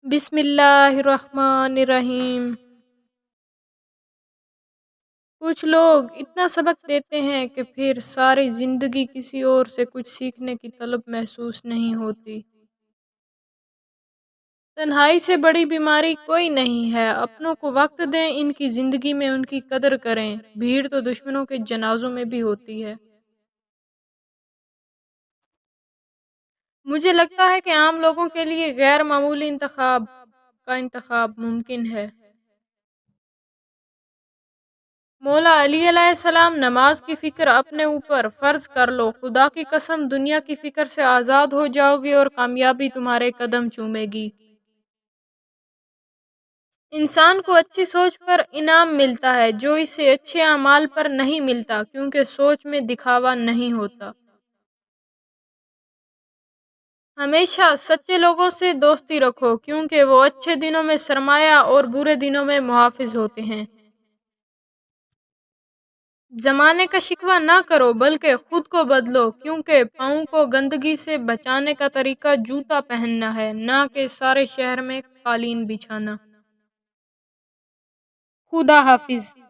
بسم اللہ الرحمن الرحیم۔ کچھ لوگ اتنا سبق دیتے ہیں کہ پھر ساری زندگی کسی اور سے کچھ سیکھنے کی طلب محسوس نہیں ہوتی۔ تنہائی سے بڑی بیماری کوئی نہیں ہے۔ اپنوں کو وقت دیں، ان کی زندگی میں ان کی قدر کریں۔ بھیڑ تو دشمنوں کے جنازوں میں بھی ہوتی ہے۔ مجھے لگتا ہے کہ عام لوگوں کے لیے غیر معمولی انتخاب کا انتخاب ممکن ہے۔ مولا علی علیہ السلام، نماز کی فکر اپنے اوپر فرض کر لو، خدا کی قسم دنیا کی فکر سے آزاد ہو جاؤ گے اور کامیابی تمہارے قدم چومے گی۔ انسان کو اچھی سوچ پر انعام ملتا ہے جو اسے اچھے اعمال پر نہیں ملتا، کیونکہ سوچ میں دکھاوا نہیں ہوتا۔ ہمیشہ سچے لوگوں سے دوستی رکھو، کیونکہ وہ اچھے دنوں میں سرمایہ اور برے دنوں میں محافظ ہوتے ہیں۔ زمانے کا شکوہ نہ کرو بلکہ خود کو بدلو، کیونکہ پاؤں کو گندگی سے بچانے کا طریقہ جوتا پہننا ہے، نہ کہ سارے شہر میں قالین بچھانا۔ خدا حافظ۔